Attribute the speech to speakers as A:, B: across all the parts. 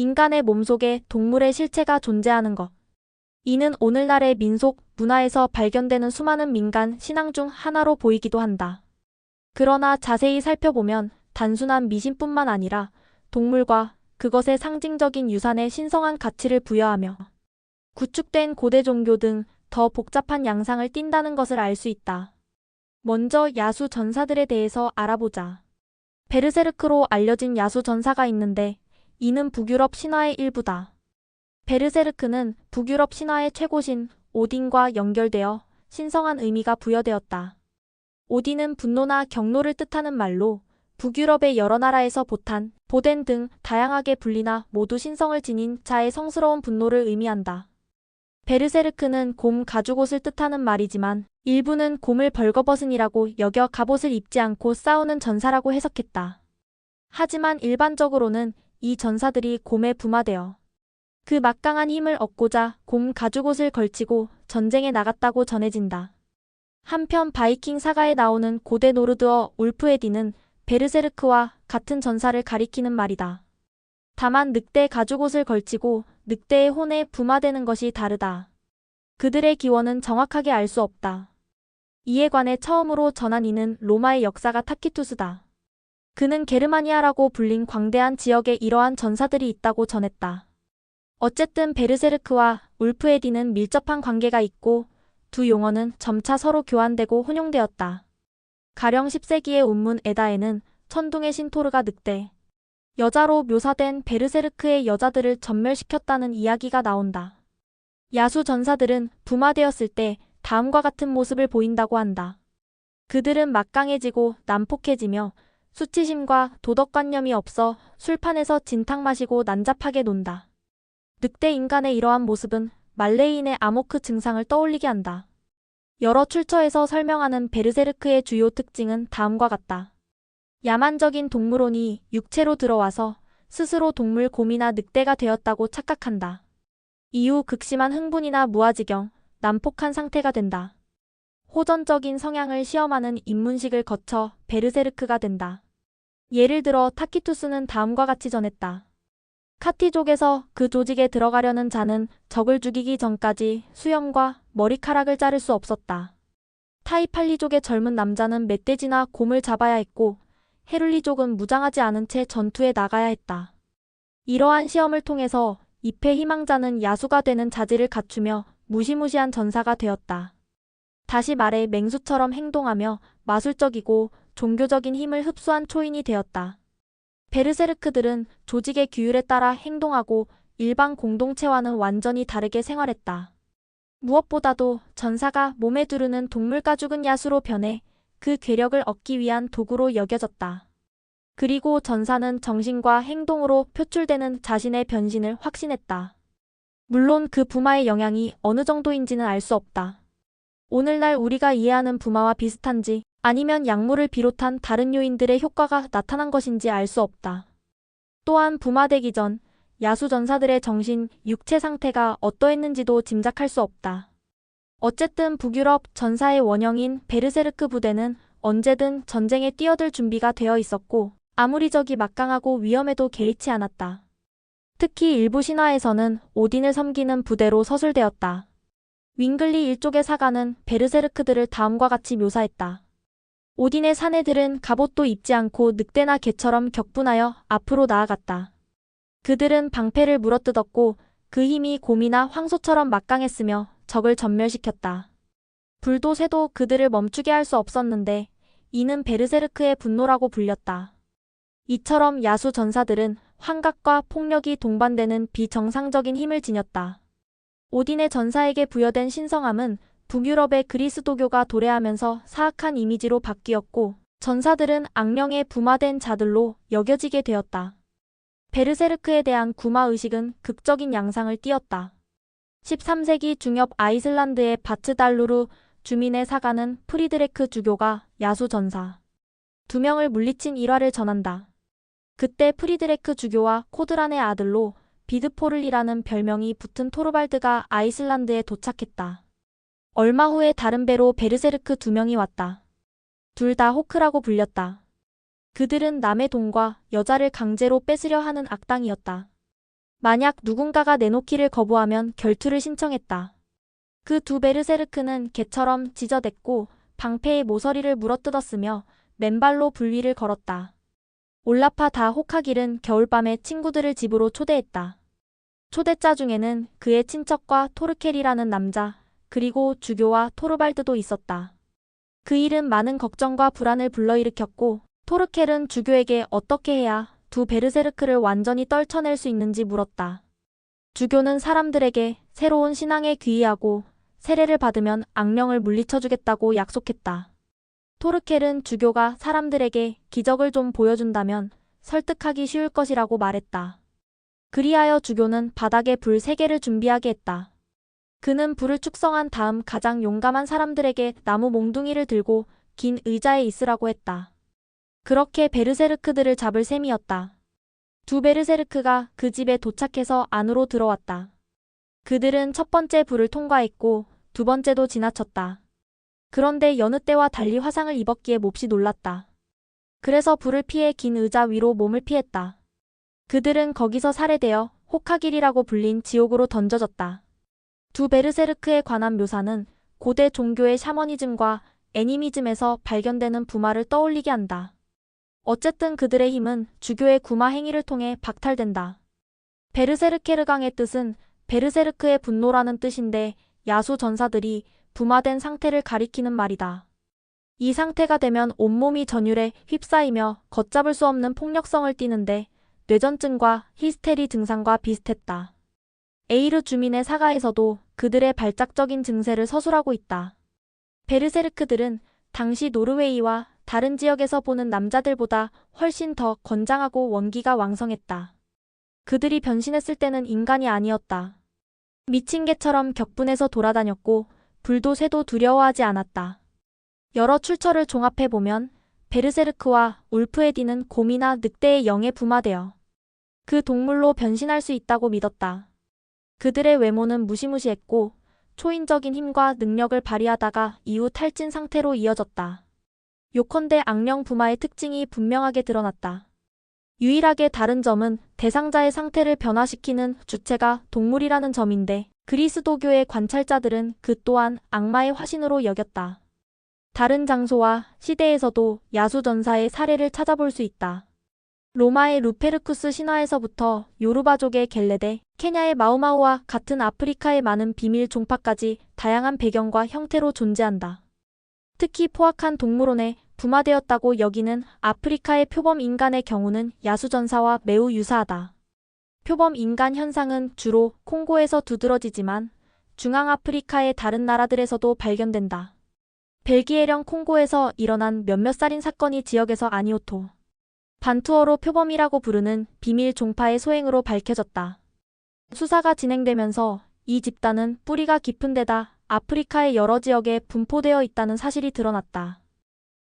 A: 인간의 몸속에 동물의 실체가 존재하는 것. 이는 오늘날의 민속, 문화에서 발견되는 수많은 민간 신앙 중 하나로 보이기도 한다. 그러나 자세히 살펴보면 단순한 미신뿐만 아니라 동물과 그것의 상징적인 유산에 신성한 가치를 부여하며 구축된 고대 종교 등 더 복잡한 양상을 띈다는 것을 알 수 있다. 먼저 야수 전사들에 대해서 알아보자. 베르세르크로 알려진 야수 전사가 있는데 이는 북유럽 신화의 일부다. 베르세르크는 북유럽 신화의 최고신 오딘과 연결되어 신성한 의미가 부여되었다. 오딘은 분노나 경로를 뜻하는 말로 북유럽의 여러 나라에서 보탄, 보덴 등 다양하게 불리나 모두 신성을 지닌 자의 성스러운 분노를 의미한다. 베르세르크는 곰 가죽옷을 뜻하는 말이지만 일부는 곰을 벌거벗은이라고 여겨 갑옷을 입지 않고 싸우는 전사라고 해석했다. 하지만 일반적으로는 이 전사들이 곰에 부마되어 그 막강한 힘을 얻고자 곰 가죽옷을 걸치고 전쟁에 나갔다고 전해진다. 한편 바이킹 사가에 나오는 고대 노르드어 울프헤디는 베르세르크와 같은 전사를 가리키는 말이다. 다만 늑대 가죽옷을 걸치고 늑대의 혼에 부마되는 것이 다르다. 그들의 기원은 정확하게 알 수 없다. 이에 관해 처음으로 전한 이는 로마의 역사가 타키투스다. 그는 게르마니아라고 불린 광대한 지역에 이러한 전사들이 있다고 전했다. 어쨌든 베르세르크와 울프헤디는 밀접한 관계가 있고 두 용어는 점차 서로 교환되고 혼용되었다. 가령 10세기의 운문 에다에는 천둥의 신 토르가 늑대, 여자로 묘사된 베르세르크의 여자들을 전멸시켰다는 이야기가 나온다. 야수 전사들은 부마되었을 때 다음과 같은 모습을 보인다고 한다. 그들은 막강해지고 난폭해지며 수치심과 도덕관념이 없어 술판에서 진탕 마시고 난잡하게 논다. 늑대 인간의 이러한 모습은 말레이인의 아모크 증상을 떠올리게 한다. 여러 출처에서 설명하는 베르세르크의 주요 특징은 다음과 같다. 야만적인 동물혼이 육체로 들어와서 스스로 동물 곰이나 늑대가 되었다고 착각한다. 이후 극심한 흥분이나 무아지경, 난폭한 상태가 된다. 호전적인 성향을 시험하는 입문식을 거쳐 베르세르크가 된다. 예를 들어 타키투스는 다음과 같이 전했다. 카티족에서 그 조직에 들어가려는 자는 적을 죽이기 전까지 수염과 머리카락을 자를 수 없었다. 타이팔리족의 젊은 남자는 멧돼지나 곰을 잡아야 했고 헤룰리족은 무장하지 않은 채 전투에 나가야 했다. 이러한 시험을 통해서 입회 희망자는 야수가 되는 자질을 갖추며 무시무시한 전사가 되었다. 다시 말해 맹수처럼 행동하며 마술적이고 종교적인 힘을 흡수한 초인이 되었다. 베르세르크들은 조직의 규율에 따라 행동하고 일반 공동체와는 완전히 다르게 생활했다. 무엇보다도 전사가 몸에 두르는 동물 가죽은 야수로 변해 그 괴력을 얻기 위한 도구로 여겨졌다. 그리고 전사는 정신과 행동으로 표출되는 자신의 변신을 확신했다. 물론 그 부마의 영향이 어느 정도인지는 알 수 없다. 오늘날 우리가 이해하는 부마와 비슷한지 아니면 약물을 비롯한 다른 요인들의 효과가 나타난 것인지 알 수 없다. 또한 부마되기 전 야수 전사들의 정신, 육체 상태가 어떠했는지도 짐작할 수 없다. 어쨌든 북유럽 전사의 원형인 베르세르크 부대는 언제든 전쟁에 뛰어들 준비가 되어 있었고 아무리 적이 막강하고 위험해도 개의치 않았다. 특히 일부 신화에서는 오딘을 섬기는 부대로 서술되었다. 윙글리 일족의 사가는 베르세르크들을 다음과 같이 묘사했다. 오딘의 사내들은 갑옷도 입지 않고 늑대나 개처럼 격분하여 앞으로 나아갔다. 그들은 방패를 물어뜯었고 그 힘이 곰이나 황소처럼 막강했으며 적을 전멸시켰다. 불도 새도 그들을 멈추게 할 수 없었는데 이는 베르세르크의 분노라고 불렸다. 이처럼 야수 전사들은 환각과 폭력이 동반되는 비정상적인 힘을 지녔다. 오딘의 전사에게 부여된 신성함은 북유럽의 그리스도교가 도래하면서 사악한 이미지로 바뀌었고 전사들은 악령에 부마된 자들로 여겨지게 되었다. 베르세르크에 대한 구마의식은 극적인 양상을 띠었다. 13세기 중엽 아이슬란드의 바츠달루르 주민의 사가는 프리드레크 주교가 야수 전사 2명을 물리친 일화를 전한다. 그때 프리드레크 주교와 코드란의 아들로 비드포를이라는 별명이 붙은 토르발드가 아이슬란드에 도착했다. 얼마 후에 다른 배로 베르세르크 2명이 왔다. 둘 다 호크라고 불렸다. 그들은 남의 돈과 여자를 강제로 뺏으려 하는 악당이었다. 만약 누군가가 내놓기를 거부하면 결투를 신청했다. 그 두 베르세르크는 개처럼 짖어댔고 방패의 모서리를 물어뜯었으며 맨발로 불위를 걸었다. 올라파 다 호카길은 겨울밤에 친구들을 집으로 초대했다. 초대자 중에는 그의 친척과 토르켈이라는 남자, 그리고 주교와 토르발드도 있었다. 그 일은 많은 걱정과 불안을 불러일으켰고 토르켈은 주교에게 어떻게 해야 두 베르세르크를 완전히 떨쳐낼 수 있는지 물었다. 주교는 사람들에게 새로운 신앙에 귀의하고 세례를 받으면 악령을 물리쳐주겠다고 약속했다. 토르켈은 주교가 사람들에게 기적을 좀 보여준다면 설득하기 쉬울 것이라고 말했다. 그리하여 주교는 바닥에 불 3개를 준비하게 했다. 그는 불을 축성한 다음 가장 용감한 사람들에게 나무 몽둥이를 들고 긴 의자에 있으라고 했다. 그렇게 베르세르크들을 잡을 셈이었다. 두 베르세르크가 그 집에 도착해서 안으로 들어왔다. 그들은 첫 번째 불을 통과했고 두 번째도 지나쳤다. 그런데 여느 때와 달리 화상을 입었기에 몹시 놀랐다. 그래서 불을 피해 긴 의자 위로 몸을 피했다. 그들은 거기서 살해되어 호카길이라고 불린 지옥으로 던져졌다. 두 베르세르크에 관한 묘사는 고대 종교의 샤머니즘과 애니미즘에서 발견되는 부마를 떠올리게 한다. 어쨌든 그들의 힘은 주교의 구마 행위를 통해 박탈된다. 베르세르케르강의 뜻은 베르세르크의 분노라는 뜻인데 야수 전사들이 부마된 상태를 가리키는 말이다. 이 상태가 되면 온몸이 전율에 휩싸이며 걷잡을 수 없는 폭력성을 띠는데 뇌전증과 히스테리 증상과 비슷했다. 에이르 주민의 사가에서도 그들의 발작적인 증세를 서술하고 있다. 베르세르크들은 당시 노르웨이와 다른 지역에서 보는 남자들보다 훨씬 더 건장하고 원기가 왕성했다. 그들이 변신했을 때는 인간이 아니었다. 미친 개처럼 격분해서 돌아다녔고 불도 새도 두려워하지 않았다. 여러 출처를 종합해보면 베르세르크와 울프헤디는 곰이나 늑대의 영에 부마되어 그 동물로 변신할 수 있다고 믿었다. 그들의 외모는 무시무시했고 초인적인 힘과 능력을 발휘하다가 이후 탈진 상태로 이어졌다. 요컨대 악령 부마의 특징이 분명하게 드러났다. 유일하게 다른 점은 대상자의 상태를 변화시키는 주체가 동물이라는 점인데 그리스도교의 관찰자들은 그 또한 악마의 화신으로 여겼다. 다른 장소와 시대에서도 야수전사의 사례를 찾아볼 수 있다. 로마의 루페르쿠스 신화에서부터 요르바족의 겔레데, 케냐의 마우마우와 같은 아프리카의 많은 비밀 종파까지 다양한 배경과 형태로 존재한다. 특히 포악한 동물원에 부마되었다고 여기는 아프리카의 표범 인간의 경우는 야수전사와 매우 유사하다. 표범 인간 현상은 주로 콩고에서 두드러지지만 중앙아프리카의 다른 나라들에서도 발견된다. 벨기에령 콩고에서 일어난 몇몇 살인 사건이 지역에서 아니오토 반투어로 표범이라고 부르는 비밀 종파의 소행으로 밝혀졌다. 수사가 진행되면서 이 집단은 뿌리가 깊은 데다 아프리카의 여러 지역에 분포되어 있다는 사실이 드러났다.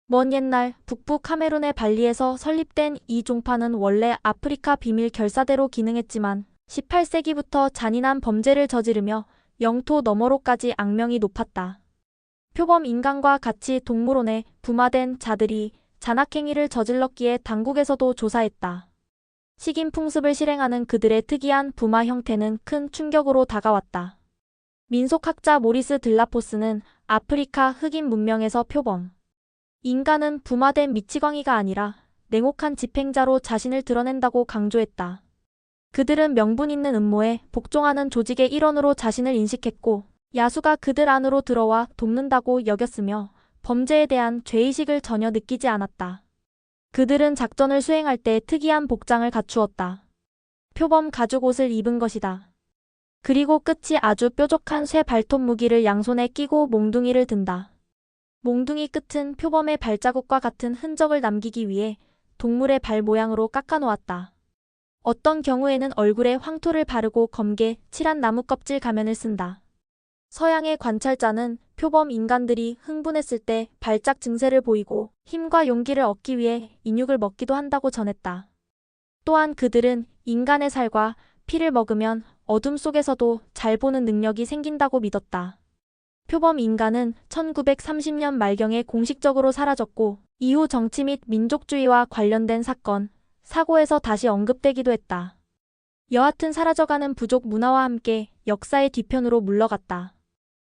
A: 먼 옛날 북부 카메룬의 발리에서 설립된 이 종파는 원래 아프리카 비밀 결사대로 기능했지만 18세기부터 잔인한 범죄를 저지르며 영토 너머로까지 악명이 높았다. 표범 인간과 같이 동물원에 부마된 자들이 잔악행위를 저질렀기에 당국에서도 조사했다. 식인 풍습을 실행하는 그들의 특이한 부마 형태는 큰 충격으로 다가왔다. 민속학자 모리스 들라포스는 아프리카 흑인 문명에서 표범 인간은 부마된 미치광이가 아니라 냉혹한 집행자로 자신을 드러낸다고 강조했다. 그들은 명분 있는 음모에 복종하는 조직의 일원으로 자신을 인식했고 야수가 그들 안으로 들어와 돕는다고 여겼으며 범죄에 대한 죄의식을 전혀 느끼지 않았다. 그들은 작전을 수행할 때 특이한 복장을 갖추었다. 표범 가죽 옷을 입은 것이다. 그리고 끝이 아주 뾰족한 쇠 발톱 무기를 양손에 끼고 몽둥이를 든다. 몽둥이 끝은 표범의 발자국과 같은 흔적을 남기기 위해 동물의 발 모양으로 깎아놓았다. 어떤 경우에는 얼굴에 황토를 바르고 검게 칠한 나무 껍질 가면을 쓴다. 서양의 관찰자는 표범 인간들이 흥분했을 때 발작 증세를 보이고 힘과 용기를 얻기 위해 인육을 먹기도 한다고 전했다. 또한 그들은 인간의 살과 피를 먹으면 어둠 속에서도 잘 보는 능력이 생긴다고 믿었다. 표범 인간은 1930년 말경에 공식적으로 사라졌고 이후 정치 및 민족주의와 관련된 사건, 사고에서 다시 언급되기도 했다. 여하튼 사라져가는 부족 문화와 함께 역사의 뒤편으로 물러갔다.